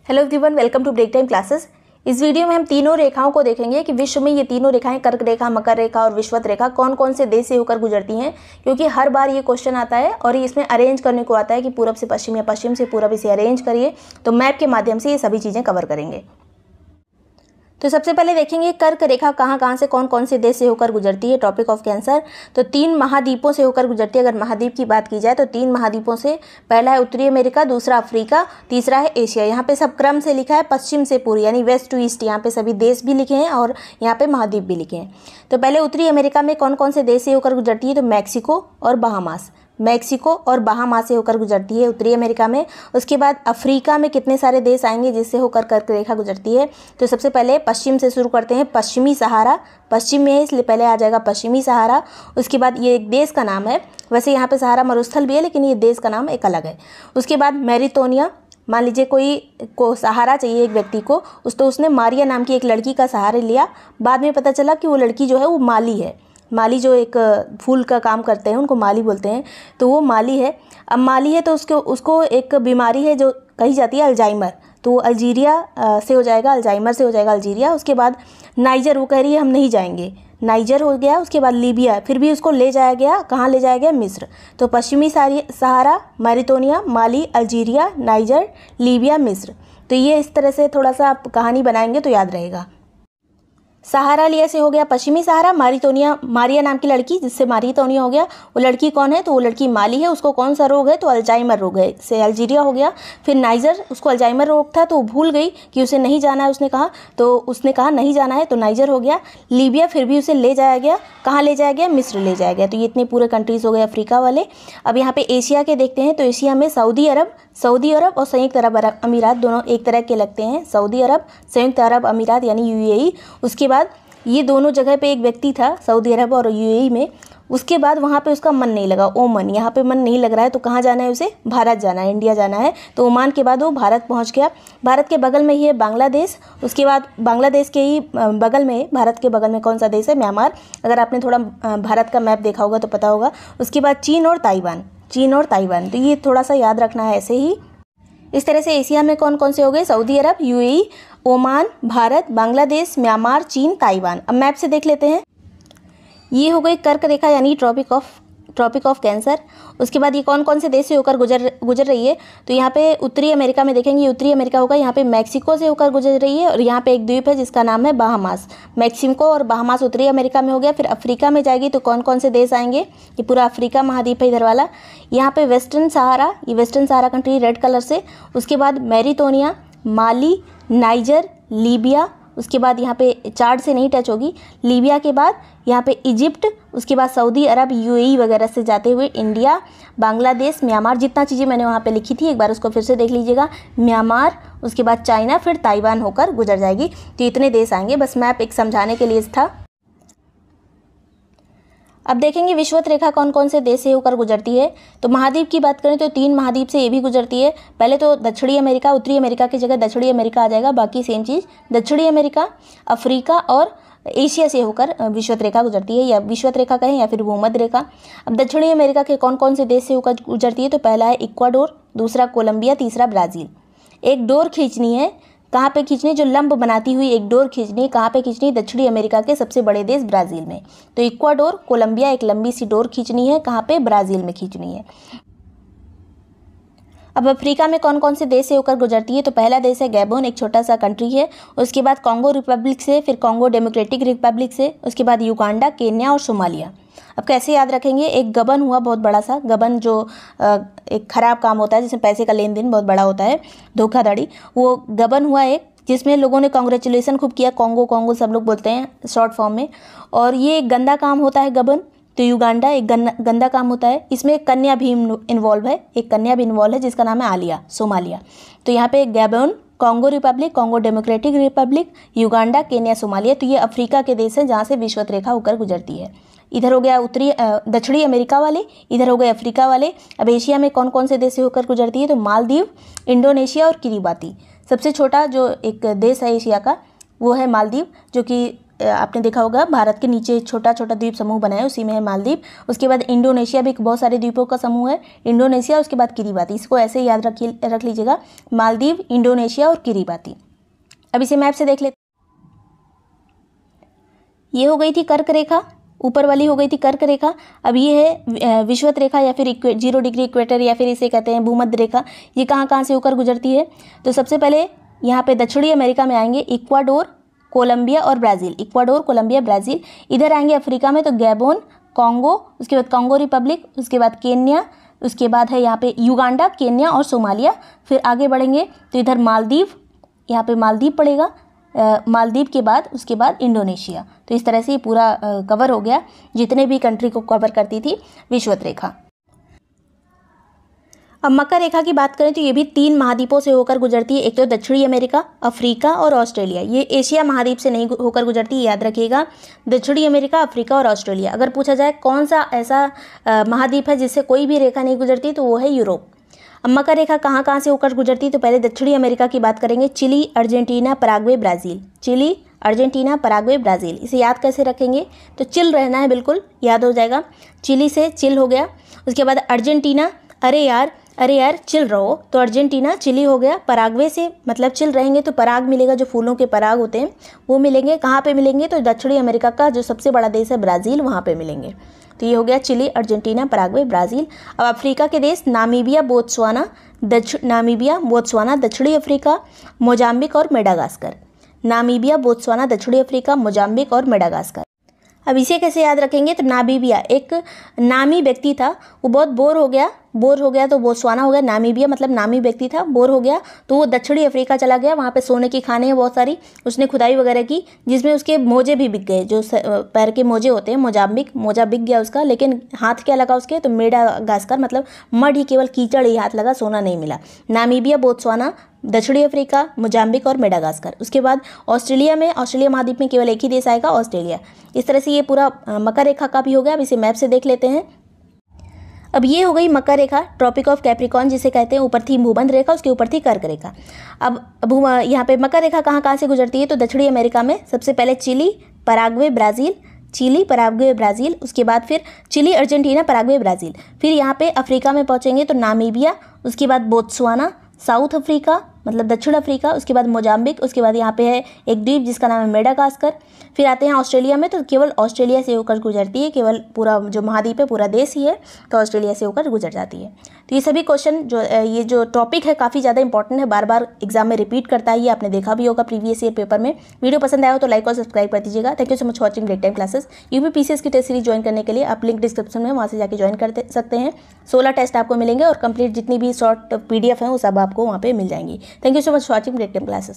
Hello everyone, welcome to break time classes. इस video में हम तीनों रेखाओं को देखेंगे कि विश्व में ये तीनों रेखाएं कर्क रेखा, मकर रेखा और विषुवत रेखा कौन कौन से देश से होकर गुजरती हैं, क्योंकि हर बार ये क्वेश्चन आता है और इसमें अरेंज करने को आता है कि पूरब से पश्चिम या पश्चिम से पूरब इसे अरेंज करिए। तो मैप के माध्यम से ये सभी चीज़ें कवर करेंगे। तो सबसे पहले देखेंगे कर्क रेखा कहाँ कहाँ से कौन कौन से देश से होकर गुजरती है। टॉपिक ऑफ कैंसर, तो 3 महाद्वीपों से होकर गुजरती है। अगर महाद्वीप की बात की जाए तो 3 महाद्वीपों से, पहला है उत्तरी अमेरिका, दूसरा अफ्रीका, तीसरा है एशिया। यहाँ पे सब क्रम से लिखा है, पश्चिम से पूर्व यानी वेस्ट टू ईस्ट। यहाँ पे सभी देश भी लिखे हैं और यहाँ पे महाद्वीप भी लिखे हैं। तो पहले उत्तरी अमेरिका में कौन कौन से देश से होकर गुजरती है, तो मैक्सिको और बहामास। मैक्सिको और बहामास से होकर गुजरती है उत्तरी अमेरिका में। उसके बाद अफ्रीका में कितने सारे देश आएंगे जिससे होकर कर्क रेखा गुजरती है। तो सबसे पहले पश्चिम से शुरू करते हैं, पश्चिमी सहारा। पश्चिम में है इसलिए पहले आ जाएगा पश्चिमी सहारा। उसके बाद ये एक देश का नाम है, वैसे यहाँ पे सहारा मरुस्थल भी है लेकिन ये देश का नाम एक अलग है। उसके बाद मैरिटोनिया, मान लीजिए कोई को सहारा चाहिए एक व्यक्ति को, तो उसने मारिया नाम की एक लड़की का सहारा लिया। बाद में पता चला कि वो लड़की जो है वो माली है। माली जो एक फूल का काम करते हैं उनको माली बोलते हैं, तो वो माली है। अब माली है तो उसको एक बीमारी है जो कही जाती है अल्जाइमर, तो वो अल्जीरिया से हो जाएगा, अल्जाइमर से हो जाएगा अल्जीरिया। उसके बाद नाइजर, वो कह रही है हम नहीं जाएंगे, नाइजर हो गया। उसके बाद लीबिया, फिर भी उसको ले जाया गया, कहाँ ले जाया गया, मिस्र। तो पश्चिमी सहारा, मैरिटोनिया, माली, अल्जीरिया, नाइजर, लीबिया, मिस्र। तो ये इस तरह से थोड़ा सा आप कहानी बनाएंगे तो याद रहेगा। सहारा लिया से हो गया पश्चिमी सहारा, मारिटोनिया, मारिया नाम की लड़की जिससे मारिटोनिया हो गया, वो लड़की कौन है, तो वो लड़की माली है। उसको कौन सा रोग है, तो अल्जाइमर रोग है, से अल्जीरिया हो गया। फिर नाइजर, उसको अल्जाइमर रोग था तो वो भूल गई कि उसे नहीं जाना है, उसने कहा नहीं जाना है, तो नाइजर हो गया। लीबिया, फिर भी उसे ले जाया गया, कहाँ ले जाया गया, मिस्र ले जाया गया। तो ये इतने पूरे कंट्रीज़ हो गए अफ्रीका वाले। अब यहाँ पे एशिया के देखते हैं, तो एशिया में सऊदी अरब और संयुक्त अरब अमीरात दोनों एक तरह के लगते हैं। सऊदी अरब, संयुक्त अरब अमीरात यानी यूएई। उसके बाद ये दोनों जगह पे एक व्यक्ति था, सऊदी अरब और यूएई में। उसके बाद वहाँ पे उसका मन नहीं लगा, ओमान, यहाँ पे मन नहीं लग रहा है तो कहाँ जाना है उसे, भारत जाना है, इंडिया जाना है। तो ओमान के बाद वो भारत पहुँच गया। भारत के बगल में ही है बांग्लादेश। उसके बाद बांग्लादेश के ही बगल में, भारत के बगल में कौन सा देश है, म्यांमार। अगर आपने थोड़ा भारत का मैप देखा होगा तो पता होगा। उसके बाद चीन और ताइवान, तो ये थोड़ा सा याद रखना है ऐसे ही। इस तरह से एशिया में कौन कौन से हो गए, Saudi Arab, UAE, Oman, Bharat, Bangladesh, Myanmar, चीन, ताइवान। अब मैप से देख लेते हैं। ये हो गई कर्क रेखा यानी ट्रॉपिक ऑफ कैंसर। उसके बाद ये कौन कौन से देश से होकर गुजर रही है, तो यहाँ पे उत्तरी अमेरिका में देखेंगे, उत्तरी अमेरिका होगा, यहाँ पे मैक्सिको से होकर गुजर रही है। और यहाँ पे एक द्वीप है जिसका नाम है बहामास। मैक्सिको और बहामास उत्तरी अमेरिका में हो गया। फिर अफ्रीका में जाएगी तो कौन कौन से देश आएंगे, ये पूरा अफ्रीका महाद्वीप है इधर वाला। यहाँ पे वेस्टर्न सहारा कंट्री रेड कलर से। उसके बाद मैरिटोनिया, माली, नाइजर, लीबिया। उसके बाद यहाँ पे चार्ट से नहीं टच होगी, लीबिया के बाद यहाँ पे इजिप्ट। उसके बाद सऊदी अरब, यूएई वगैरह से जाते हुए इंडिया, बांग्लादेश, म्यांमार। जितना चीज़ें मैंने वहाँ पे लिखी थी एक बार उसको फिर से देख लीजिएगा। म्यांमार, उसके बाद चाइना, फिर ताइवान होकर गुजर जाएगी। तो इतने देश आएंगे, बस मैप एक समझाने के लिए था। अब देखेंगे विषुवत रेखा कौन कौन से देश से होकर गुजरती है। तो महाद्वीप की बात करें तो 3 महाद्वीप से ये भी गुजरती है। पहले तो दक्षिणी अमेरिका, उत्तरी अमेरिका की जगह दक्षिणी अमेरिका आ जाएगा, बाकी सेम चीज़। दक्षिणी अमेरिका, अफ्रीका और एशिया से होकर विषुवत रेखा गुजरती है, या विषुवत रेखा कहें या फिर भूमध्य रेखा। अब दक्षिणी अमेरिका के कौन कौन से देश से होकर गुजरती है, तो पहला है इक्वाडोर, दूसरा कोलंबिया, तीसरा ब्राज़ील। एक डोर खींचनी है, कहाँ पे खींचनी, जो लंब बनाती हुई एक डोर खींचनी, कहाँ पे खींचनी, दक्षिणी अमेरिका के सबसे बड़े देश ब्राज़ील में। तो इक्वाडोर, कोलंबिया, एक लंबी सी डोर खींचनी है, कहाँ पे, ब्राज़ील में खींचनी है। अब अफ्रीका में कौन कौन से देश से होकर गुजरती है, तो पहला देश है गैबोन, एक छोटा सा कंट्री है। उसके बाद कॉन्गो रिपब्लिक से, फिर कॉन्गो डेमोक्रेटिक रिपब्लिक से, उसके बाद युगांडा, केन्या और सोमालिया। अब कैसे याद रखेंगे, एक गबन हुआ बहुत बड़ा सा, गबन जो एक खराब काम होता है जिसमें पैसे का लेन देन बहुत बड़ा होता है, धोखाधड़ी, वो गबन हुआ एक, जिसमें लोगों ने कॉन्ग्रेचुलेसन खूब किया, कॉन्गो सब लोग बोलते हैं शॉर्ट फॉर्म में। और ये एक गंदा काम होता है गबन। तो युगांडा एक गंदा काम होता है, इसमें एक कन्या भी इन्वॉल्व है, जिसका नाम है आलिया, सोमालिया। तो यहाँ पे Gabon, Congo Republic, Congo democratic Republic, Uganda, Kenya, Somalia. तो ये अफ्रीका के देश हैं जहाँ से विषुवत रेखा होकर गुजरती है। इधर हो गया दक्षिणी अमेरिका वाले, इधर हो गए अफ्रीका वाले। अब एशिया में कौन कौन से देश से होकर गुजरती है, तो मालदीव, इंडोनेशिया और किरीबाती। सबसे छोटा जो एक देश है एशिया का वो है मालदीव, जो कि आपने देखा होगा भारत के नीचे छोटा छोटा द्वीप समूह बना है, उसी में है मालदीव। उसके बाद इंडोनेशिया भी बहुत सारे द्वीपों का समूह है, इंडोनेशिया। उसके बाद किरिबाती, इसको ऐसे ही याद रख लीजिएगा, मालदीव, इंडोनेशिया और किरिबाती। अब इसे मैप से देख लेते। ये हो गई थी कर्क रेखा, ऊपर वाली हो गई थी कर्क रेखा। अब ये है विषुवत रेखा या फिर 0 डिग्री इक्वेटर या फिर इसे कहते हैं भूमध्य रेखा। ये कहाँ कहाँ से होकर गुजरती है? तो सबसे पहले यहाँ पे दक्षिणी अमेरिका में आएंगे इक्वाडोर, कोलंबिया और ब्राज़ील। Ecuador, Colombia, Brazil. इधर आएंगे अफ्रीका में तो गैबोन, कॉन्गो, उसके बाद कॉन्गो रिपब्लिक, उसके बाद केन्या, उसके बाद है यहाँ पे युगांडा, केन्या और सोमालिया। फिर आगे बढ़ेंगे तो इधर मालदीव, यहाँ पे मालदीव पड़ेगा, मालदीव के बाद उसके बाद इंडोनेशिया। तो इस तरह से ये पूरा कवर हो गया जितने भी कंट्री को कवर करती थी विषुवत रेखा। अब मकर रेखा की बात करें तो ये भी 3 महाद्वीपों से होकर गुजरती है। एक तो दक्षिणी अमेरिका, अफ्रीका और ऑस्ट्रेलिया। ये एशिया महाद्वीप से नहीं होकर गुजरती, याद रखिएगा। दक्षिणी अमेरिका, अफ्रीका और ऑस्ट्रेलिया। अगर पूछा जाए कौन सा ऐसा महाद्वीप है जिससे कोई भी रेखा नहीं गुजरती, तो वो है यूरोप। अब मकर रेखा कहाँ कहाँ से होकर गुजरती है? तो पहले दक्षिणी अमेरिका की बात करेंगे, Chile, Argentina, Paraguay, Brazil. Chile, Argentina, Paraguay, Brazil. इसे याद कैसे रखेंगे? तो चिल रहना है, बिल्कुल याद हो जाएगा। चिली से चिल हो गया। उसके बाद अर्जेंटीना, अरे यार चिल रहो, तो अर्जेंटीना, चिली हो गया। पराग्वे से मतलब चिल रहेंगे तो पराग मिलेगा, जो फूलों के पराग होते हैं वो मिलेंगे। कहाँ पे मिलेंगे? तो दक्षिणी अमेरिका का जो सबसे बड़ा देश है ब्राज़ील, वहाँ पे मिलेंगे। तो ये हो गया चिली, अर्जेंटीना, पराग्वे, ब्राज़ील। अब अफ्रीका के देश नामीबिया, बोत्सवाना, दक्षिणी अफ्रीका, मोजाम्बिक और मेडागास्कर। नामीबिया, बोत्सवाना, दक्षिणी अफ्रीका, मोजाम्बिक और मेडागास्कर। अब इसे कैसे याद रखेंगे? तो नामीबिया एक नामी व्यक्ति था, वो बहुत बोर हो गया तो बोत्सवाना हो गया। नामीबिया मतलब नामी व्यक्ति था, बोर हो गया तो वो दक्षिणी अफ्रीका चला गया। वहाँ पे सोने की खानें हैं बहुत सारी, उसने खुदाई वगैरह की जिसमें उसके मोजे भी बिक गए, जो पैर के मोजे होते हैं। मोजा बिक गया उसका, लेकिन हाथ क्या लगा उसके? तो मेडागास्कर मतलब मड ही, केवल कीचड़ ही हाथ लगा, सोना नहीं मिला। नामीबिया, बोत्सवाना, दक्षिणी अफ्रीका, मोजाम्बिक और मेडागास्कर। उसके बाद ऑस्ट्रेलिया महाद्वीप में केवल एक ही देश आएगा, ऑस्ट्रेलिया। इस तरह से ये पूरा मकर रेखा का भी हो गया। अब इसे मैप से देख लेते हैं। अब ये हो गई मकर रेखा, ट्रॉपिक ऑफ कैप्रिकॉर्न जिसे कहते हैं। ऊपर थी भूमध्य रेखा, उसके ऊपर थी कर्क रेखा। अब यहाँ पे मकर रेखा कहाँ कहाँ से गुजरती है? तो दक्षिणी अमेरिका में सबसे पहले चिली, पराग्वे, ब्राज़ील। उसके बाद फिर चिली, अर्जेंटीना, पराग्वे, ब्राज़ील। फिर यहाँ पे अफ्रीका में पहुँचेंगे तो नामीबिया, उसके बाद बोत्सवाना, साउथ अफ्रीका मतलब दक्षिण अफ्रीका, उसके बाद मोजाम्बिक, उसके बाद यहाँ पे है एक द्वीप जिसका नाम है मेडागास्कर। फिर आते हैं ऑस्ट्रेलिया में, तो केवल ऑस्ट्रेलिया से होकर गुजरती है, केवल पूरा जो महाद्वीप है पूरा देश ही है, तो ऑस्ट्रेलिया से होकर गुजर जाती है। तो ये सभी क्वेश्चन ये जो टॉपिक है काफ़ी ज़्यादा इंपॉर्टेंट है, बार बार एग्जाम में रिपीट करता है, ये आपने देखा भी होगा प्रीवियस ईयर पेपर में। वीडियो पसंद आया हो तो लाइक और सब्सक्राइब कर दीजिएगा। Thank you so much watching great time classes. UPPCS की टेस्ट सीरीज ज्वाइन करने के लिए आप लिंक डिस्क्रिप्शन में वहाँ से जाकर ज्वाइन कर सकते हैं। 16 टेस्ट आपको मिलेंगे और कंप्लीट जितनी भी शॉर्ट PDF हैं वो सब आपको वहाँ पे मिल जाएंगी। Thank you so much watching great time classes.